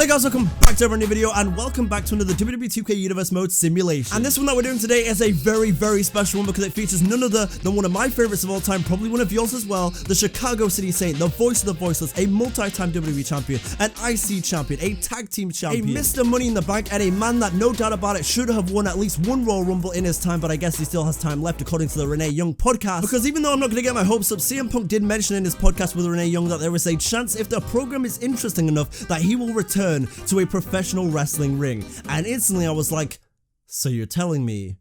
Hey guys, welcome back to a brand new video and welcome back to another WWE 2K Universe Mode simulation. And this one that we're doing today is a very special one because it features none other than one of my favorites of all time, probably one of yours as well, the Chicago City Saint, the voice of the voiceless, a multi-time WWE champion, an IC champion, a tag team champion, a Mr. Money in the Bank, and a man that no doubt about it should have won at least one Royal Rumble in his time, but I guess he still has time left according to the Renee Young podcast. Because even though I'm not going to get my hopes up, CM Punk did mention in his podcast with Renee Young that there is a chance if the program is interesting enough that he will return to a professional wrestling ring. And instantly I was like, so you're telling me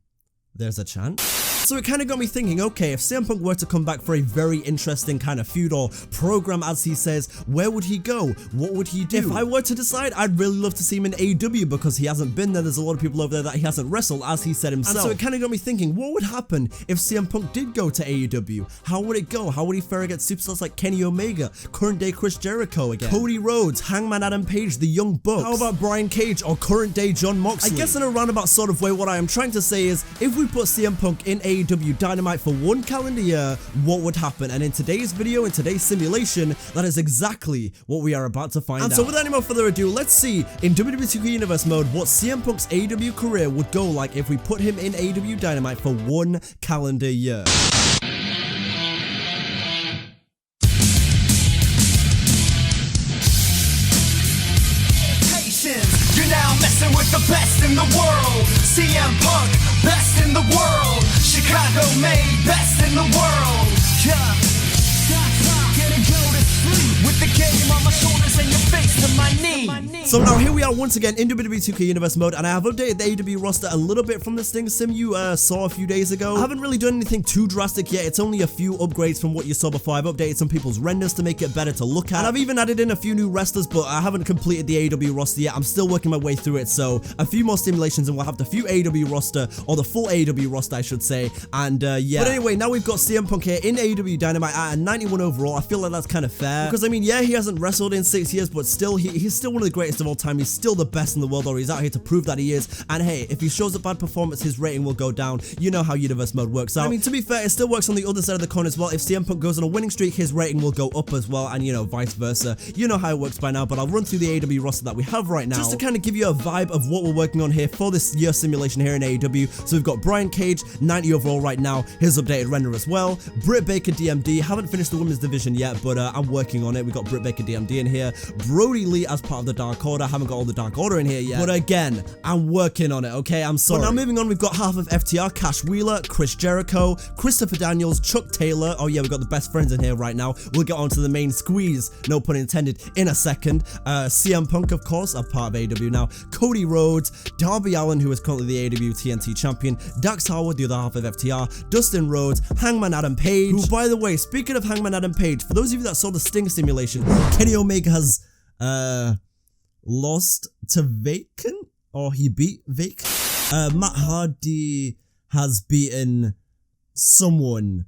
there's a chance? So it kind of got me thinking, okay, if CM Punk were to come back for a very interesting kind of feud or program, as he says, where would he go? What would he do? If I were to decide, I'd really love to see him in AEW because he hasn't been there. There's a lot of people over there that he hasn't wrestled, as he said himself. And so it kind of got me thinking, what would happen if CM Punk did go to AEW? How would it go? How would he fare against superstars like Kenny Omega, current day Chris Jericho again, Cody Rhodes, Hangman Adam Page, the Young Bucks? How about Brian Cage or current day Jon Moxley? I guess in a roundabout sort of way, what I am trying to say is, if we put CM Punk in AEW Dynamite for one calendar year, what would happen? And in today's video, in today's simulation, that is exactly what we are about to find out. And so without any more further ado, let's see in WWE 2K Universe mode what CM Punk's AEW career would go like if we put him in AEW Dynamite for one calendar year. You're now messing with the best in the world. CM Punk, best in the world. Chicago made, best in the world. Yeah. Gonna go to sleep with the game on my shoulders and your face to my knee. So now here we are once again in WWE 2K Universe mode, and I have updated the AEW roster a little bit from the Sting Sim you saw a few days ago. I haven't really done anything too drastic yet. It's only a few upgrades from what you saw before. I've updated some people's renders to make it better to look at. And I've even added in a few new wrestlers, but I haven't completed the AEW roster yet. I'm still working my way through it, so a few more simulations and we'll have the few AEW roster, or the full AEW roster I should say, and yeah. But anyway, now we've got CM Punk here in AEW Dynamite at a 91 overall. I feel like that's kind of fair, because I mean, yeah, he hasn't wrestled in 6 years, but still, he's still one of the greatest of all time. He's still the best in the world, or he's out here to prove that he is. And hey, if he shows a bad performance, his rating will go down. You know how Universe mode works out. I mean, to be fair, it still works on the other side of the coin as well. If CM Punk goes on a winning streak, his rating will go up as well, and you know, vice versa. You know how it works by now, but I'll run through the AEW roster that we have right now, just to kind of give you a vibe of what we're working on here for this year simulation here in AEW. So we've got Brian Cage, 90 overall right now, his updated render as well. Britt Baker DMD, haven't finished the women's division yet, but I'm working on it. We got Britt Baker DMD in here. Brody Lee as part of the Dark Order, haven't got all the Dark Order in here yet, but again, I'm working on it, okay? I'm sorry. But now moving on, we've got half of FTR, Cash Wheeler, Chris Jericho, Christopher Daniels, Chuck Taylor. Oh yeah, we've got the best friends in here right now. We'll get on to the main squeeze, no pun intended, in a second. CM Punk, of course, a part of AEW now. Cody Rhodes, Darby Allin, who is currently the AEW TNT champion, Dax Harwood, the other half of FTR, Dustin Rhodes, Hangman Adam Page, who, by the way, speaking of Hangman Adam Page, for those of you that saw the Sting simulation, Kenny Omega has lost to Vacant, or he beat Vacant. Matt Hardy has beaten someone.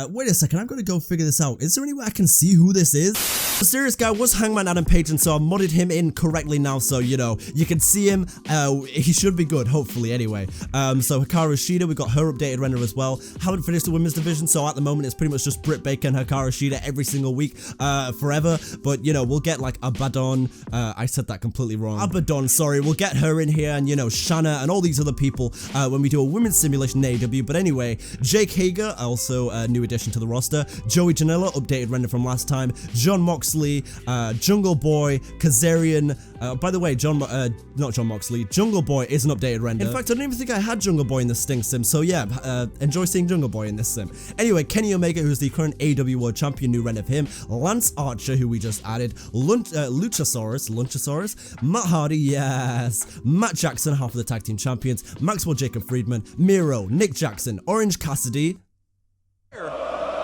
Wait a second, I'm gonna go figure this out. Is there any way I can see who this is? The serious guy was Hangman Adam Page, and so I modded him in correctly now, so you know, you can see him. He should be good, hopefully, anyway. So Hikaru Shida, we got her updated render as well. Haven't finished the women's division, so at the moment it's pretty much just Britt Baker and Hikaru Shida every single week, forever. But you know, we'll get like Abaddon, I said that completely wrong. Abaddon, sorry, we'll get her in here, and you know, Shanna and all these other people when we do a women's simulation in AEW. But anyway, Jake Hager, also a new addition to the roster. Joey Janela, updated render from last time. Jon Moxley, Jungle Boy, Kazarian. By the way, not Jon Moxley, Jungle Boy is an updated render. In fact, I don't even think I had Jungle Boy in the Sting Sim, so yeah, enjoy seeing Jungle Boy in this sim. Anyway, Kenny Omega, who's the current AEW World Champion, new render of him. Lance Archer, who we just added. Luchasaurus, Matt Hardy, yes. Matt Jackson, half of the Tag Team Champions. Maxwell Jacob Friedman, Miro, Nick Jackson, Orange Cassidy.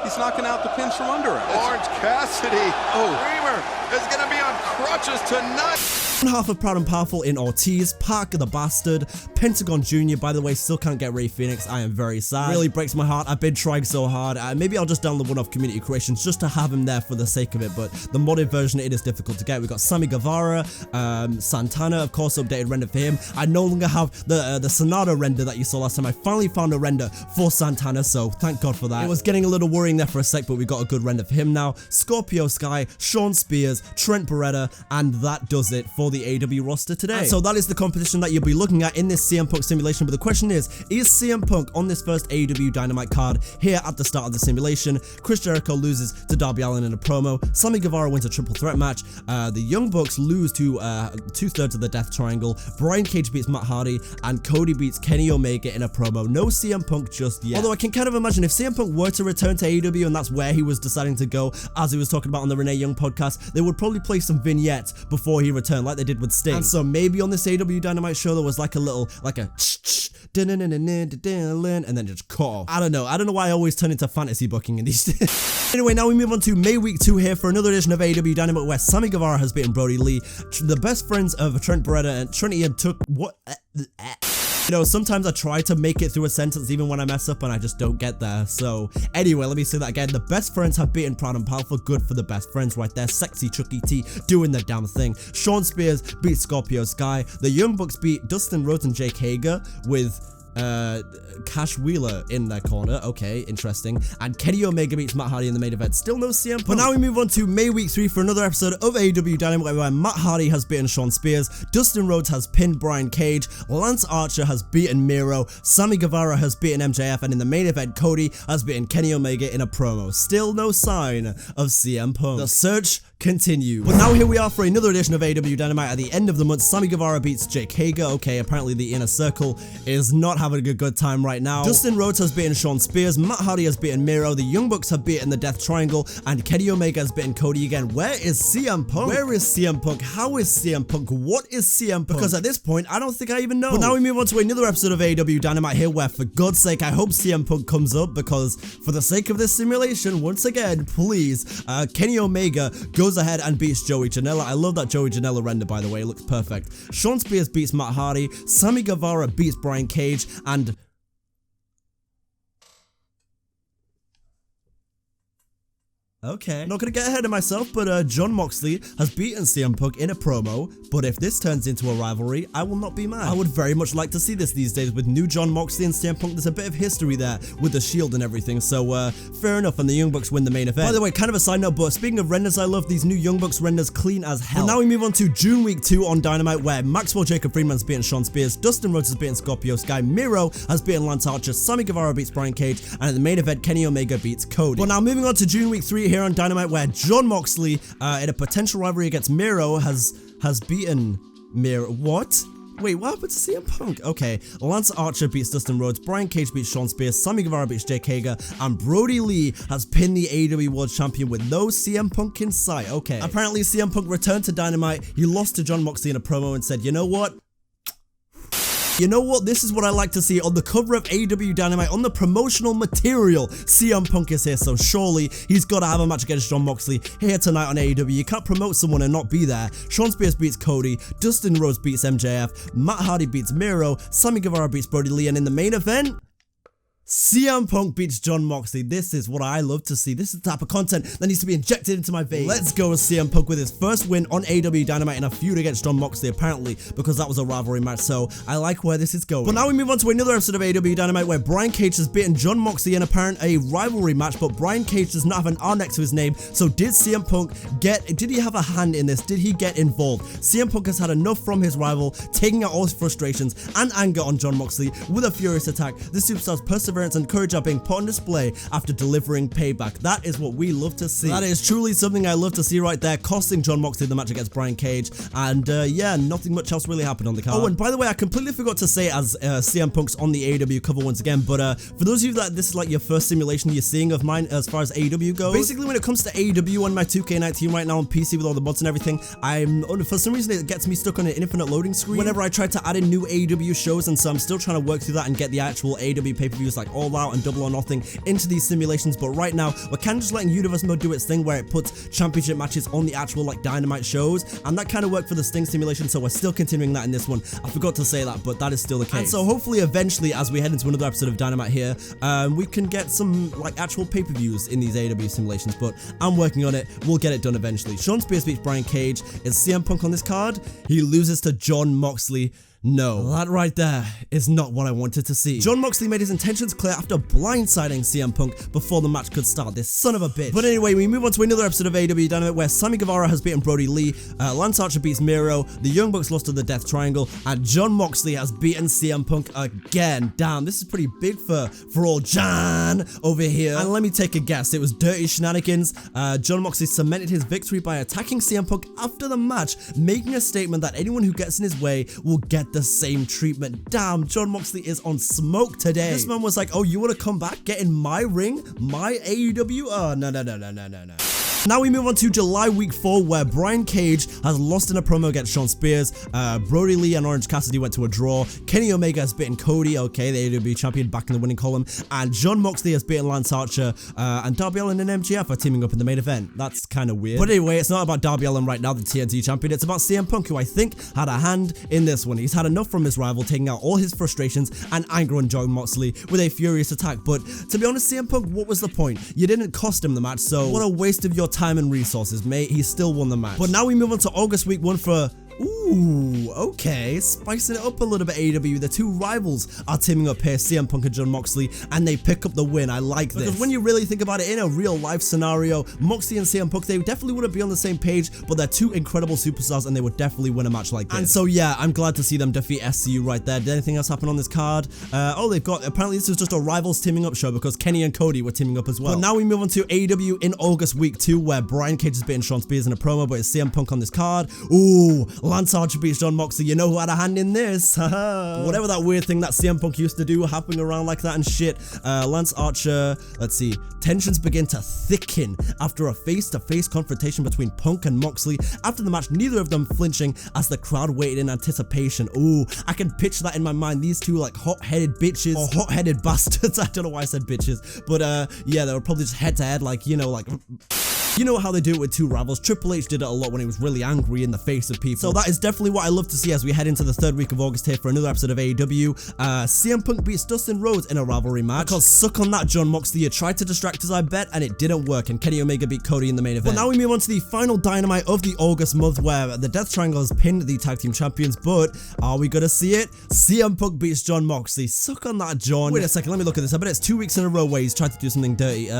He's knocking out the pins from under him. Orange Cassidy. Oh. Dreamer is going to be on crutches tonight. Half of Proud and Powerful in Ortiz, Parker the Bastard, Pentagon Jr. By the way, still can't get Ray Phoenix. I am very sad. Really breaks my heart. I've been trying so hard. Maybe I'll just download one off Community Creations just to have him there for the sake of it, but the modded version, it is difficult to get. We've got Sammy Guevara, Santana, of course, updated render for him. I no longer have the Sonata render that you saw last time. I finally found a render for Santana, so thank God for that. It was getting a little worrying there for a sec, but we got a good render for him now. Scorpio Sky, Sean Spears, Trent Beretta, and that does it for for the AEW roster today. And so that is the competition that you'll be looking at in this CM Punk simulation, but the question is CM Punk on this first AEW Dynamite card here at the start of the simulation? Chris Jericho loses to Darby Allin in a promo, Sammy Guevara wins a triple threat match, the Young Bucks lose to 2/3 of the Death Triangle, Brian Cage beats Matt Hardy, and Cody beats Kenny Omega in a promo. No CM Punk just yet. Although I can kind of imagine if CM Punk were to return to AEW and that's where he was deciding to go, as he was talking about on the Renee Young podcast, they would probably play some vignettes before he returned like they did with Sting. And so maybe on this AEW Dynamite show there was like a little, like a and then just cut off. I don't know why I always turn into fantasy booking in these things. Anyway, now we move on to May week 2 here for another edition of AEW Dynamite where Sammy Guevara has beaten Brody Lee, the best friends of Trent Beretta, and Trent Ian took what? You know, sometimes I try to make it through a sentence even when I mess up and I just don't get there. So anyway, let me say that again. The best friends have beaten Proud and Powerful. Good for the best friends right there. Sexy Chucky T doing their damn thing. Sean Spears beat Scorpio Sky. The Young Bucks beat Dustin Rhodes and Jake Hager with Cash Wheeler in their corner. Okay, interesting. And Kenny Omega beats Matt Hardy in the main event. Still no CM Punk. But now we move on to May week 3 for another episode of AEW Dynamite where Matt Hardy has beaten Sean Spears, Dustin Rhodes has pinned Brian Cage, Lance Archer has beaten Miro, Sammy Guevara has beaten MJF, and in the main event Cody has beaten Kenny Omega in a promo. Still no sign of CM Punk. The search continues. But now here we are for another edition of AEW Dynamite. At the end of the month, Sammy Guevara beats Jake Hager. Okay, apparently the Inner Circle is not having a good time right now. Dustin Rhodes has beaten Sean Spears, Matt Hardy has beaten Miro, the Young Bucks have beaten the Death Triangle, and Kenny Omega has beaten Cody again. Where is CM Punk? Where is CM Punk? How is CM Punk? What is CM Punk? Because at this point, I don't think I even know. But now we move on to another episode of AEW Dynamite here where, for God's sake, I hope CM Punk comes up because for the sake of this simulation, once again, please, Kenny Omega goes ahead and beats Joey Janela. I love that Joey Janela render, by the way. It looks perfect. Sean Spears beats Matt Hardy. Sammy Guevara beats Brian Cage. And okay, not gonna get ahead of myself, but Jon Moxley has beaten CM Punk in a promo, but if this turns into a rivalry, I will not be mad. I would very much like to see this these days with new Jon Moxley and CM Punk. There's a bit of history there with the Shield and everything, so fair enough, and the Young Bucks win the main event. By the way, kind of a side note, but speaking of renders, I love these new Young Bucks renders, clean as hell. But now we move on to June week 2 on Dynamite where Maxwell Jacob Friedman's beaten Sean Spears, Dustin Rhodes has beaten Scorpio Sky, Miro has beaten Lance Archer, Sammy Guevara beats Brian Cage, and in the main event, Kenny Omega beats Cody. But now moving on to June week 3 here on Dynamite where Jon Moxley, in a potential rivalry against Miro, has beaten Miro. What? Wait, what happened to CM Punk? Okay, Lance Archer beats Dustin Rhodes, Brian Cage beats Sean Spears, Sammy Guevara beats Jake Hager, and Brody Lee has pinned the AEW World Champion with no CM Punk in sight. Okay, apparently CM Punk returned to Dynamite. He lost to Jon Moxley in a promo and said, you know what? This is what I like to see on the cover of AEW Dynamite, on the promotional material. CM Punk is here, so surely he's got to have a match against Jon Moxley here tonight on AEW. You can't promote someone and not be there. Sean Spears beats Cody, Dustin Rhodes beats MJF, Matt Hardy beats Miro, Sammy Guevara beats Brody Lee, and in the main event, CM Punk beats Jon Moxley. This is what I love to see. This is the type of content that needs to be injected into my veins. Let's go with CM Punk with his first win on AEW Dynamite in a feud against Jon Moxley, apparently, because that was a rivalry match, so I like where this is going. But now we move on to another episode of AEW Dynamite where Brian Cage has beaten Jon Moxley in a rivalry match, but Brian Cage does not have an R next to his name, so did CM Punk did he have a hand in this? Did he get involved? CM Punk has had enough from his rival, taking out all his frustrations and anger on Jon Moxley with a furious attack. The superstar's perseverance and courage are being put on display after delivering payback. That is what we love to see. That is truly something I love to see right there, costing Jon Moxley the match against Brian Cage, and yeah, nothing much else really happened on the card. Oh, and by the way, I completely forgot to say as CM Punk's on the AEW cover once again, but for those of you that this is like your first simulation you're seeing of mine as far as AEW goes, basically when it comes to AEW on my 2K19 right now on PC with all the mods and everything, for some reason it gets me stuck on an infinite loading screen whenever I try to add in new AEW shows, and so I'm still trying to work through that and get the actual AEW pay-per-views like All Out and Double or Nothing into these simulations. But right now we're kind of just letting Universe Mode do its thing where it puts championship matches on the actual like Dynamite shows, and that kind of worked for the Sting simulation, so we're still continuing that in this one. I forgot to say that, but that is still the case. And so hopefully eventually as we head into another episode of Dynamite here, we can get some like actual pay-per-views in these AEW simulations, but I'm working on it. We'll get it done eventually. Sean Spears beats Brian Cage. Is CM Punk on this card? He loses to Jon Moxley. No, that right there is not what I wanted to see. Jon Moxley made his intentions clear after blindsiding CM Punk before the match could start, this son of a bitch. But anyway, we move on to another episode of AEW Dynamite where Sammy Guevara has beaten Brody Lee, Lance Archer beats Miro, the Young Bucks lost to the Death Triangle, and Jon Moxley has beaten CM Punk again. Damn, this is pretty big for old John over here. And let me take a guess, it was dirty shenanigans. Jon Moxley cemented his victory by attacking CM Punk after the match, making a statement that anyone who gets in his way will get the same treatment. Damn, Jon Moxley is on smoke today. This man was like, oh, you want to come back, get in my ring, my AEW? Oh, no. Now we move on to July week 4 where Brian Cage has lost in a promo against Shawn Spears, Brody Lee and Orange Cassidy went to a draw, Kenny Omega has beaten Cody, okay, the AEW champion back in the winning column, and Jon Moxley has beaten Lance Archer, and Darby Allin and MJF are teaming up in the main event. That's kind of weird. But anyway, it's not about Darby Allin right now, the TNT champion, it's about CM Punk, who I think had a hand in this one. He's had enough from his rival, taking out all his frustrations and anger on Jon Moxley with a furious attack. But to be honest, CM Punk, what was the point? You didn't cost him the match, so what a waste of your time and resources, mate. He still won the match. But now we move on to August week 1 for... Ooh, okay, spicing it up a little bit, AEW. The two rivals are teaming up here, CM Punk and Jon Moxley, and they pick up the win. I like this. Because when you really think about it, in a real life scenario, Moxley and CM Punk, they definitely wouldn't be on the same page, but they're two incredible superstars, and they would definitely win a match like this. And so, yeah, I'm glad to see them defeat SCU right there. Did anything else happen on this card? They've got, apparently this is just a rivals teaming up show, because Kenny and Cody were teaming up as well. But now we move on to AEW in August week 2, where Brian Cage has beaten Shawn Spears in a promo, but it's CM Punk on this card. Ooh, Lance Archer beats Jon Moxley. You know who had a hand in this? Whatever that weird thing that CM Punk used to do, hopping around like that and shit. Lance Archer, let's see. Tensions begin to thicken after a face-to-face confrontation between Punk and Moxley. After the match, neither of them flinching as the crowd waited in anticipation. Ooh, I can picture that in my mind. These two like hot-headed bitches or hot-headed bastards. I don't know why I said bitches, but yeah, they were probably just head-to-head, like, you know, like... You know how they do it with two rivals. Triple H did it a lot when he was really angry in the face of people. So that is definitely what I love to see as we head into the 3rd week of August here for another episode of AEW. CM Punk beats Dustin Rhodes in a rivalry match. Because suck on that, Jon Moxley. You tried to distract us, I bet, and it didn't work. And Kenny Omega beat Cody in the main event. But now we move on to the final Dynamite of the August month where the Death Triangle has pinned the tag team champions. But are we going to see it? CM Punk beats Jon Moxley. Suck on that, John. Wait a second, let me look at this. I bet it's 2 weeks in a row where he's tried to do something dirty.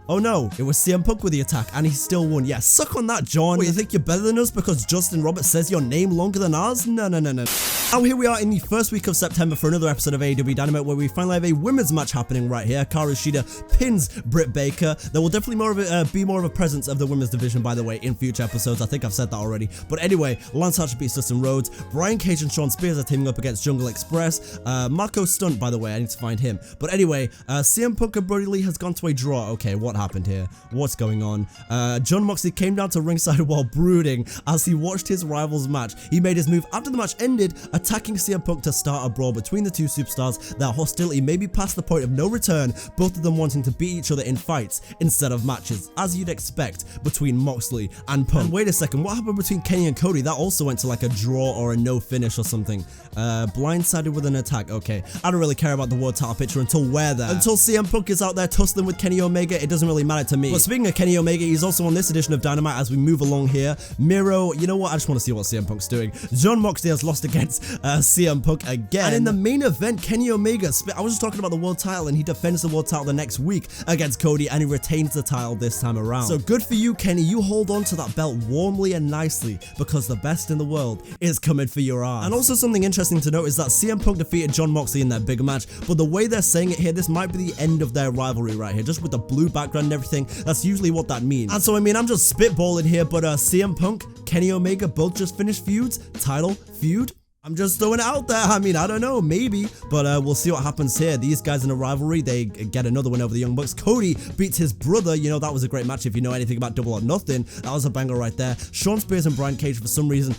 Oh no, it was CM Punk with the attack and he still won. Yeah, suck on that, John. Wait, you think you're better than us because Justin Roberts says your name longer than ours? No. Now here we are in the 1st week of September for another episode of AEW Dynamite where we finally have a women's match happening right here. Hikaru Shida pins Britt Baker. There will definitely be more of a presence of the women's division, by the way, in future episodes. I think I've said that already. But anyway, Lance Archer beats Dustin Rhodes. Brian Cage and Shawn Spears are teaming up against Jungle Express. Marco Stunt, by the way, I need to find him. But anyway, CM Punk and Brody Lee has gone to a draw. Okay, what happened here? What's going on? Jon Moxley came down to ringside while brooding as he watched his rivals match. He made his move after the match ended, attacking CM Punk to start a brawl between the two superstars. Their hostility may be past the point of no return, both of them wanting to beat each other in fights instead of matches, as you'd expect between Moxley and Punk. And wait a second, what happened between Kenny and Cody? That also went to like a draw or a no finish or something. Blindsided with an attack. Okay, I don't really care about the world title picture until we're there. Until CM Punk is out there tussling with Kenny Omega, it doesn't really matter to me. But speaking of Kenny Omega, he's also on this edition of Dynamite as we move along here. Miro, you know what? I just want to see what CM Punk's doing. Jon Moxley has lost against CM Punk again. And in the main event, Kenny Omega, I was just talking about the world title, and he defends the world title the next week against Cody, and he retains the title this time around. So good for you, Kenny. You hold on to that belt warmly and nicely because the best in the world is coming for your ass. And also something interesting to note is that CM Punk defeated Jon Moxley in their big match, but the way they're saying it here, this might be the end of their rivalry right here, just with the blue background and everything. That's usually what that means. And so, I mean, I'm just spitballing here, but CM Punk, Kenny Omega both just finished feuds, title feud. I'm just throwing it out there. I mean, I don't know, maybe, but we'll see what happens here. These guys in a rivalry, they get another win over the Young Bucks. Cody beats his brother. You know, that was a great match. If you know anything about Double or Nothing, that was a banger right there. Shawn Spears and Brian Cage, for some reason,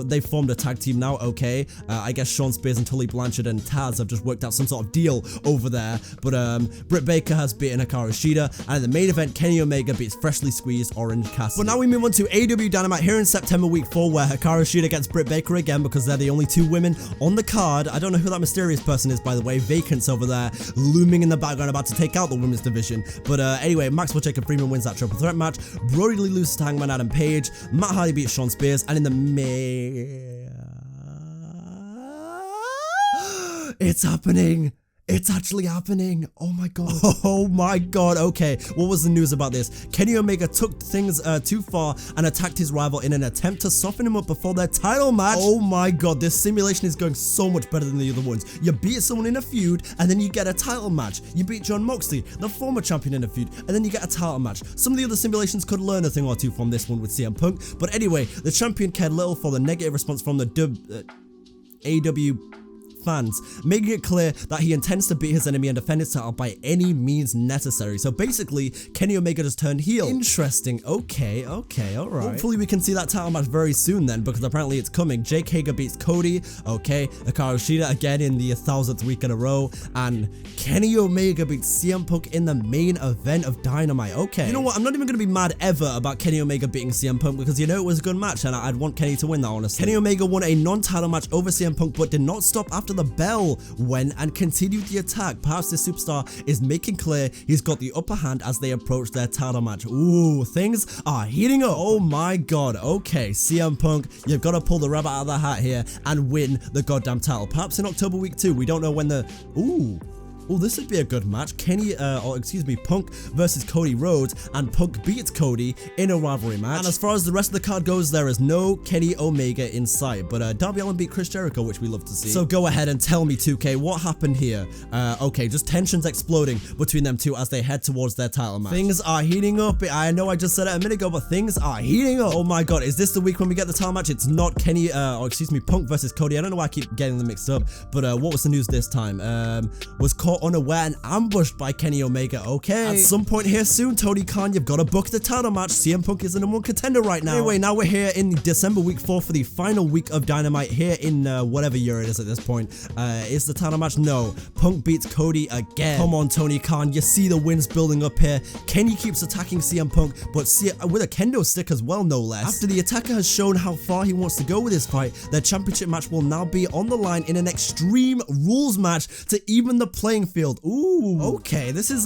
they formed a tag team now. Okay, I guess Shawn Spears and Tully Blanchard and Taz have just worked out some sort of deal over there. But Britt Baker has beaten Hikaru Shida, and in the main event, Kenny Omega beats freshly squeezed Orange Cassidy. But now we move on to AEW Dynamite here in September week 4, where Hikaru Shida gets Britt Baker again because they're the only two women on the card. I don't know who that mysterious person is, by the way. Vacant's over there looming in the background, about to take out the women's division. But anyway, Maxwell Jacob Freeman wins that triple threat match. Brody Lee loses to Hangman Adam Page. Matt Hardy beats Shawn Spears, and in the It's happening. It's actually happening. Oh my god. Oh my god. Okay, what was the news about this? Kenny Omega took things too far and attacked his rival in an attempt to soften him up before their title match. Oh my god, this simulation is going so much better than the other ones. You beat someone in a feud and then you get a title match. You beat Jon Moxley, the former champion, in a feud, and then you get a title match. Some of the other simulations could learn a thing or two from this one with CM Punk, but anyway, the champion cared little for the negative response from the AEW fans, making it clear that he intends to beat his enemy and defend his title by any means necessary. So basically, Kenny Omega just turned heel. Interesting. Okay, alright. Hopefully we can see that title match very soon then, because apparently it's coming. Jake Hager beats Cody. Okay, Hikaru Shida again in the 1000th week in a row, and Kenny Omega beats CM Punk in the main event of Dynamite. Okay. You know what? I'm not even going to be mad ever about Kenny Omega beating CM Punk, because you know it was a good match, and I'd want Kenny to win that, honestly. Kenny Omega won a non-title match over CM Punk, but did not stop after the bell went and continued the attack. Perhaps this superstar is making clear he's got the upper hand as they approach their title match. Ooh, things are heating up. Oh my god. Okay, CM Punk, you've got to pull the rabbit out of the hat here and win the goddamn title. Perhaps in October week 2. We don't know when the... Oh, this would be a good match. Punk versus Cody Rhodes, and Punk beats Cody in a rivalry match. And as far as the rest of the card goes, there is no Kenny Omega in sight, but Darby Allin beat Chris Jericho, which we love to see. So go ahead and tell me, 2K, what happened here? Okay, just tensions exploding between them two as they head towards their title match. Things are heating up. I know I just said it a minute ago, but things are heating up. Oh my god, is this the week when we get the title match? It's not Punk versus Cody. I don't know why I keep getting them mixed up, but what was the news this time? Was caught unaware and ambushed by Kenny Omega. Okay, at some point here soon, Tony Khan, you've got to book the title match. CM Punk is the #1 contender right now. Anyway, now we're here in December week 4 for the final week of Dynamite here in whatever year it is at this point. Is the title match? No. Punk beats Cody again. Come on, Tony Khan, you see the wins building up here. Kenny keeps attacking CM Punk, but with a kendo stick as well, no less. After the attacker has shown how far he wants to go with his fight, their championship match will now be on the line in an Extreme Rules match to even the playing field. Ooh, okay, this is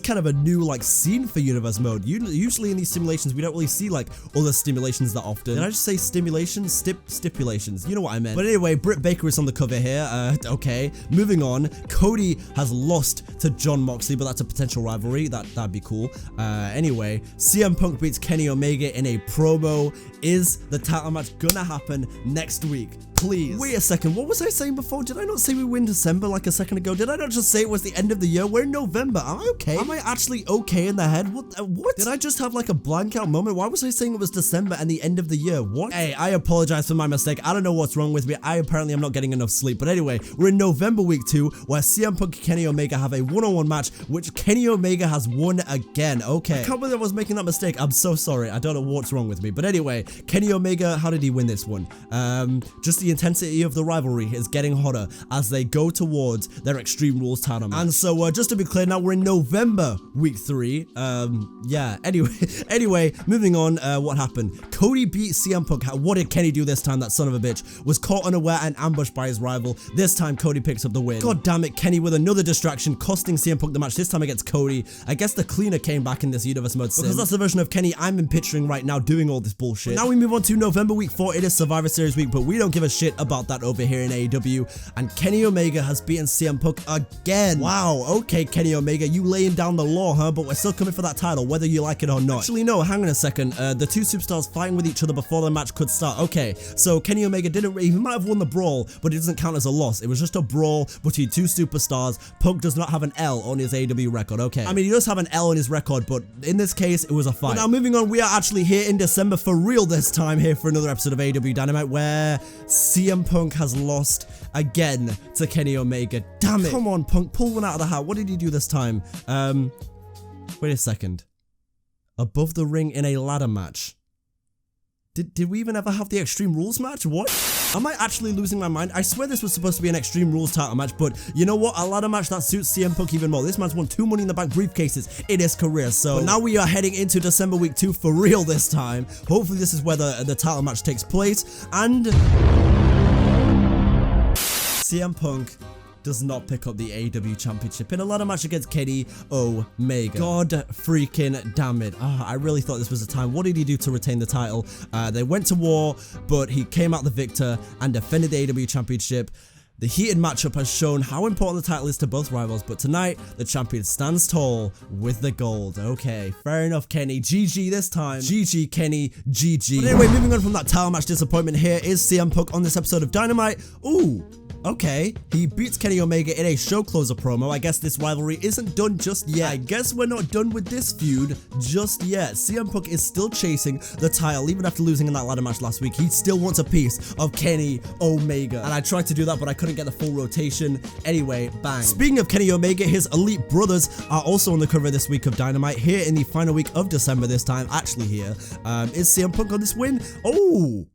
kind of a new like scene for Universe Mode. Usually in these simulations we don't really see like other stimulations that often. Did I just say stimulations? Stipulations, you know what I meant. But anyway, Britt Baker is on the cover here. Okay, moving on. Cody has lost to Jon Moxley, but that's a potential rivalry. That'd be cool. Anyway, CM Punk beats Kenny Omega in a promo. Is the title match gonna happen next week? Please. Wait a second, what was I saying before? Did I not say we win December like a second ago? Did I not just say it was the end of the year? We're in November. Am I okay? Am I actually okay in the head? What? Did I just have like a blank out moment? Why was I saying it was December and the end of the year? What? Hey, I apologize for my mistake. I don't know what's wrong with me. I apparently am not getting enough sleep. But anyway, we're in November week 2 where CM Punk and Kenny Omega have a one-on-one match, which Kenny Omega has won again. Okay. I can't believe I was making that mistake. I'm so sorry. I don't know what's wrong with me. But anyway, Kenny Omega, how did he win this one? Just the intensity of the rivalry is getting hotter as they go towards their Extreme Rules title match. And so just to be clear, now we're in November week 3. Yeah, anyway, moving on. What happened? Cody beat CM Punk. What did Kenny do this time? That son of a bitch was caught unaware and ambushed by his rival. This time Cody picks up the win. God damn it, Kenny with another distraction, costing CM Punk the match, this time against Cody. I guess the cleaner came back in this Universe Mode sim, because that's the version of Kenny I'm picturing right now doing all this bullshit. But now we move on to November week 4. It is Survivor Series week, but we don't give a shit about that over here in AEW. And Kenny Omega has beaten CM Punk again. Wow, okay, Kenny Omega, you laying down the law, huh? But we're still coming for that title, whether you like it or not. Actually, no, hang on a second. The two superstars fighting with each other before the match could start. Okay, so Kenny Omega he might have won the brawl, but it doesn't count as a loss. It was just a brawl between two superstars. Punk does not have an L on his AEW record. Okay, I mean, he does have an L on his record, but in this case, it was a fight. But now moving on, we are actually here in December for real this time, here for another episode of AEW Dynamite, where CM Punk has lost again to Kenny Omega. Damn it. Come on, Punk, pull one out of the hat. What did he do this time? Wait a second. Above the ring in a ladder match. Did we even ever have the Extreme Rules match? What? Am I actually losing my mind? I swear this was supposed to be an Extreme Rules title match, but you know what? A ladder match that suits CM Punk even more. This man's won 2 Money in the Bank briefcases in his career, so but now we are heading into December week 2 for real this time. Hopefully this is where the title match takes place, and CM Punk does not pick up the AEW Championship in a ladder match against Kenny Omega. God freaking damn it. I really thought this was the time. What did he do to retain the title? They went to war, but he came out the victor and defended the AEW Championship. The heated matchup has shown how important the title is to both rivals, but tonight, the champion stands tall with the gold. Okay, fair enough, Kenny. GG this time. GG, Kenny. GG. But anyway, moving on from that title match disappointment, here is CM Punk on this episode of Dynamite. Ooh. Okay, he beats Kenny Omega in a show closer promo. I guess this rivalry isn't done just yet. I guess we're not done with this feud just yet. CM Punk is still chasing the title even after losing in that ladder match last week. He still wants a piece of Kenny Omega. And I tried to do that, but I couldn't get the full rotation. Anyway, bang. Speaking of Kenny Omega, his elite brothers are also on the cover this week of Dynamite. Here in the final week of December this time, actually here. Is CM Punk on this win? Oh!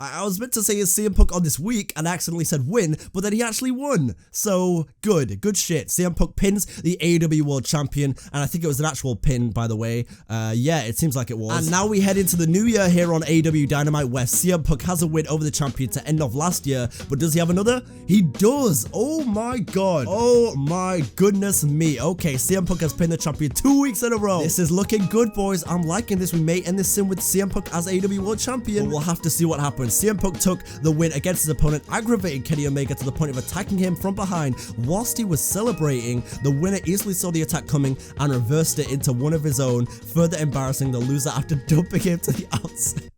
I was meant to say is CM Punk on this week and I accidentally said win, but then he actually won. So, good shit. CM Punk pins the AEW World Champion, and I think it was an actual pin, by the way. Yeah, it seems like it was. And now we head into the new year here on AEW Dynamite, where CM Punk has a win over the champion to end off last year, but does he have another? He does! Oh my god. Oh my goodness me. Okay, CM Punk has pinned the champion 2 weeks in a row. This is looking good, boys. I'm liking this. We may end this in with CM Punk as AEW World Champion, but we'll have to see what happens. CM Punk took the win against his opponent, aggravating Kenny Omega to the point of attacking him from behind. Whilst he was celebrating, the winner easily saw the attack coming and reversed it into one of his own, further embarrassing the loser after dumping him to the outside.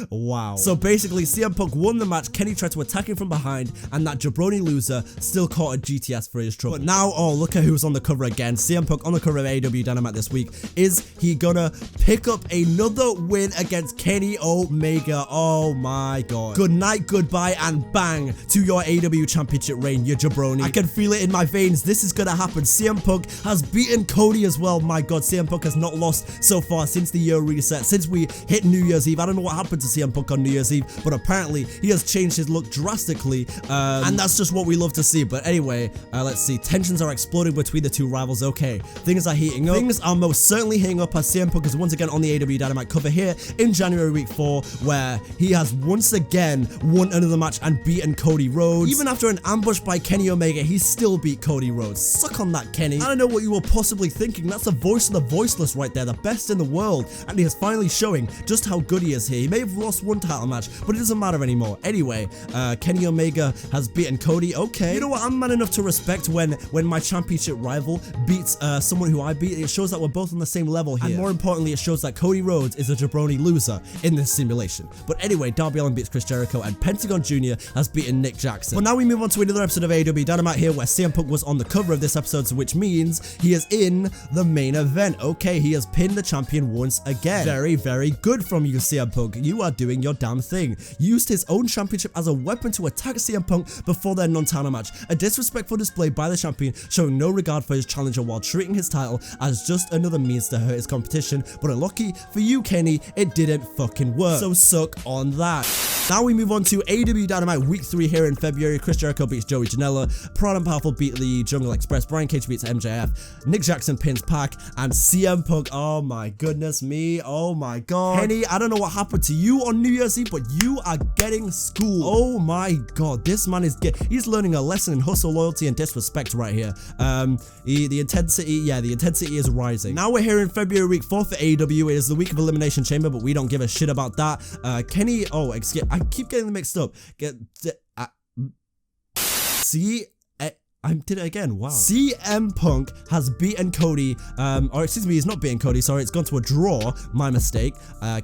Wow. So basically, CM Punk won the match. Kenny tried to attack him from behind, and that jabroni loser still caught a GTS for his trouble. But now, oh, look at who's on the cover again. CM Punk on the cover of AEW Dynamite this week. Is he gonna pick up another win against Kenny Omega? Oh my god. Good night, goodbye, and bang to your AEW Championship reign, you jabroni. I can feel it in my veins. This is gonna happen. CM Punk has beaten Cody as well. My god, CM Punk has not lost so far since the year reset, since we hit New Year's Eve. I don't know what happened to CM Punk on New Year's Eve, but apparently he has changed his look drastically, and that's just what we love to see. But anyway, let's see. Tensions are exploding between the two rivals. Okay, things are heating up. Things are most certainly heating up as CM Punk is once again on the AEW Dynamite cover here in January week 4, where he has once again won another match and beaten Cody Rhodes. Even after an ambush by Kenny Omega, he still beat Cody Rhodes. Suck on that, Kenny. I don't know what you were possibly thinking. That's the voice of the voiceless right there, the best in the world, and he is finally showing just how good he is here. He may have lost one title match, but it doesn't matter anymore. Anyway, Kenny Omega has beaten Cody. Okay, you know what? I'm man enough to respect when my championship rival beats someone who I beat. It shows that we're both on the same level here, and more importantly, it shows that Cody Rhodes is a jabroni loser in this simulation. But anyway, Darby Allin beats Chris Jericho, and Pentagon Jr. has beaten Nick Jackson. But now we move on to another episode of AEW Dynamite here, where CM Punk was on the cover of this episode, so which means he is in the main event. Okay, he has pinned the champion once again. Very, very good from you, CM Punk. You are doing your damn thing. Used his own championship as a weapon to attack CM Punk before their non-title match. A disrespectful display by the champion, showing no regard for his challenger while treating his title as just another means to hurt his competition. But unlucky for you, Kenny, it didn't fucking work. So suck on that. Now we move on to AEW Dynamite week 3 here in February. Chris Jericho beats Joey Janela. Proud and Powerful beat the Jungle Express. Brian Cage beats MJF. Nick Jackson pins Pac, and CM Punk. Oh my goodness me. Oh my god. Kenny, I don't know what happened to you on New Year's Eve, but you are getting schooled. Oh my god. This man is he's learning a lesson in hustle, loyalty, and disrespect right here. The intensity is rising. Now we're here in February week 4 for AEW. It is the week of Elimination Chamber, but we don't give a shit about that. Kenny, oh, excuse, I keep getting them mixed up. I did it again. Wow. CM Punk has beaten Cody, or excuse me, he's not beaten Cody, sorry, it's gone to a draw, my mistake.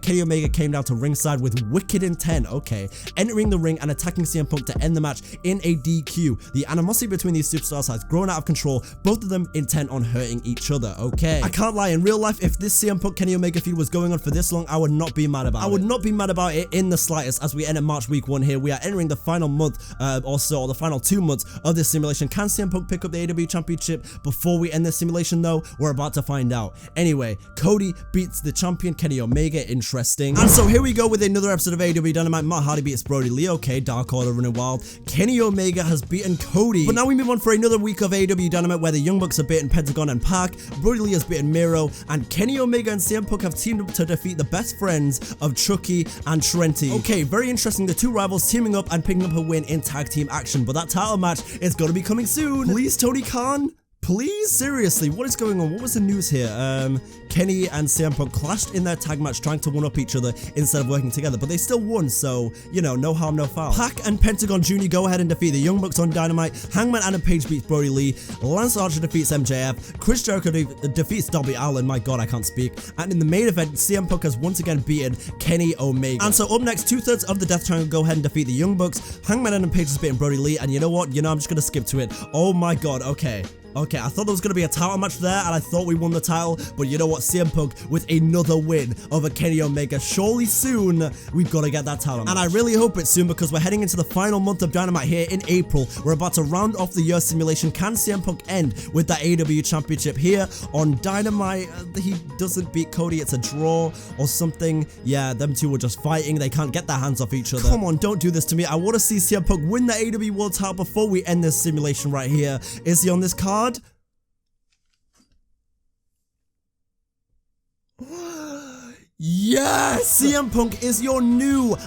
Kenny Omega came down to ringside with wicked intent, okay, entering the ring and attacking CM Punk to end the match in a DQ. The animosity between these superstars has grown out of control, both of them intent on hurting each other, okay. I can't lie, in real life, if this CM Punk Kenny Omega feud was going on for this long, I would not be mad about it. I would not be mad about it in the slightest. As we end at March week 1 here, we are entering the final month, or the final 2 months of this simulation. Can CM Punk pick up the AEW Championship before we end this simulation though? We're about to find out. Anyway, Cody beats the champion Kenny Omega. Interesting. And so here we go with another episode of AEW Dynamite. Matt Hardy beats Brody Lee. Okay, Dark Order running wild. Kenny Omega has beaten Cody. But now we move on for another week of AEW Dynamite where the Young Bucks have beaten Pentagon and Pac, Brody Lee has beaten Miro, and Kenny Omega and CM Punk have teamed up to defeat the best friends of Chucky and Trenti. Okay, very interesting. The two rivals teaming up and picking up a win in tag team action, but that title match is going to be coming soon. Please, Tony Khan. Please? Seriously, what is going on? What was the news here? Kenny and CM Punk clashed in their tag match trying to one-up each other instead of working together, but they still won, so, you know, no harm, no foul. Pac and Pentagon Jr. go ahead and defeat the Young Bucks on Dynamite. Hangman Adam Page beats Brody Lee. Lance Archer defeats MJF. Chris Jericho defeats Darby Allin. My god, I can't speak. And in the main event, CM Punk has once again beaten Kenny Omega. And so up next, 2/3 of the Death Triangle go ahead and defeat the Young Bucks. Hangman Adam Page is beating Brody Lee, and you know what? I'm just gonna skip to it. Oh my god, okay. Okay, I thought there was going to be a title match there, and I thought we won the title, but you know what? CM Punk with another win over Kenny Omega. Surely soon, we've got to get that title match. And I really hope it's soon, because we're heading into the final month of Dynamite here in April. We're about to round off the year simulation. Can CM Punk end with that AEW Championship here on Dynamite? He doesn't beat Cody. It's a draw or something. Yeah, them two were just fighting. They can't get their hands off each other. Come on, don't do this to me. I want to see CM Punk win the AEW World title before we end this simulation right here. Is he on this card? Yes! CM Punk is your new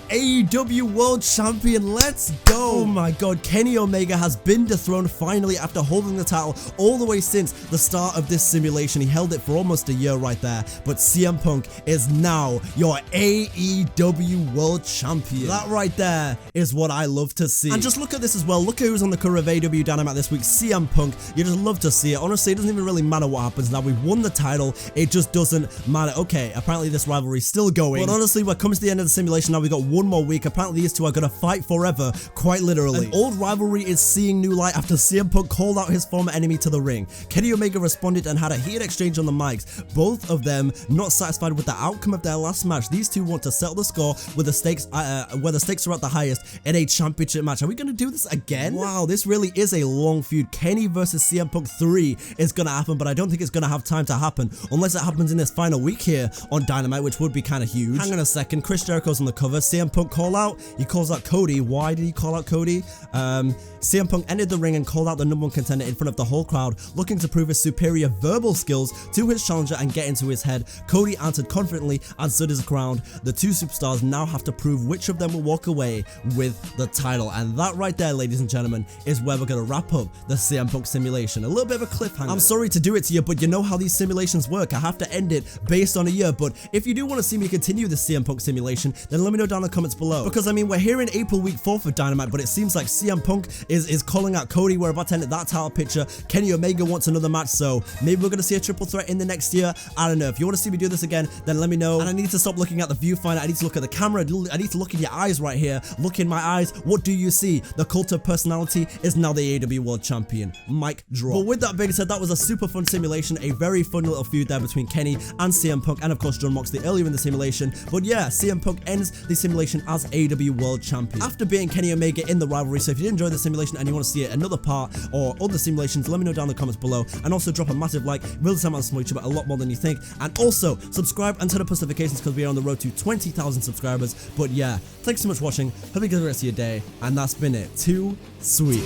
AEW World Champion. Let's go! Oh my god, Kenny Omega has been dethroned finally after holding the title all the way since the start of this simulation. He held it for almost a year right there, but CM Punk is now your AEW World Champion. That right there is what I love to see. And just look at this as well. Look at who's on the cover of AEW Dynamite this week. CM Punk. You just love to see it. Honestly, it doesn't even really matter what happens now. We've won the title. It just doesn't matter. Okay, apparently this rivalry is still going, but honestly, we're coming to the end of the simulation now. We've got one more week. Apparently these two are gonna fight forever, quite literally. An old rivalry is seeing new light after CM Punk called out his former enemy to the ring. Kenny Omega responded and had a heated exchange on the mics, both of them not satisfied with the outcome of their last match. These two want to settle the score with the stakes where the stakes are at the highest in a championship match. Are we gonna do this again? Wow, this really is a long feud. Kenny versus CM Punk 3 is gonna happen, but I don't think it's gonna have time to happen unless it happens in this final week here on Dynamite, which would be kind of huge. Hang on a second, Chris Jericho's on the cover. CM Punk call out. He calls out Cody. Why did he call out Cody? CM Punk entered the ring and called out the #1 contender in front of the whole crowd, looking to prove his superior verbal skills to his challenger and get into his head. Cody answered confidently, and so does the crowd. The two superstars now have to prove which of them will walk away with the title. And that right there, ladies and gentlemen, is where we're going to wrap up the CM Punk simulation. A little bit of a cliffhanger. I'm sorry to do it to you, but you know how these simulations work. I have to end it based on a year, but if you do want to see me continue the CM Punk simulation, then let me know down in the comments below. Because I mean, we're here in April week 4 for Dynamite, but it seems like CM Punk is calling out Cody. We're about to end that title picture. Kenny Omega wants another match, so maybe we're going to see a triple threat in the next year. I don't know. If you want to see me do this again, then let me know. And I need to stop looking at the viewfinder. I need to look at the camera. I need to look in your eyes right here. Look in my eyes. What do you see? The Cult of Personality is now the AEW World Champion. Mic drop. But with that being said, that was a super fun simulation. A very fun little feud there between Kenny and CM Punk, and of course John Moxley earlier in the simulation. But yeah, CM Punk ends the simulation as AEW World Champion after beating Kenny Omega in the rivalry. So if you did enjoy the simulation and you want to see another part or other simulations, let me know down in the comments below. And also drop a massive like. Really helps out on YouTube a lot more than you think. And also subscribe and turn on post notifications because we are on the road to 20,000 subscribers. But yeah, thanks so much for watching. Hope you have a good rest of your day. And that's been it. Too sweet.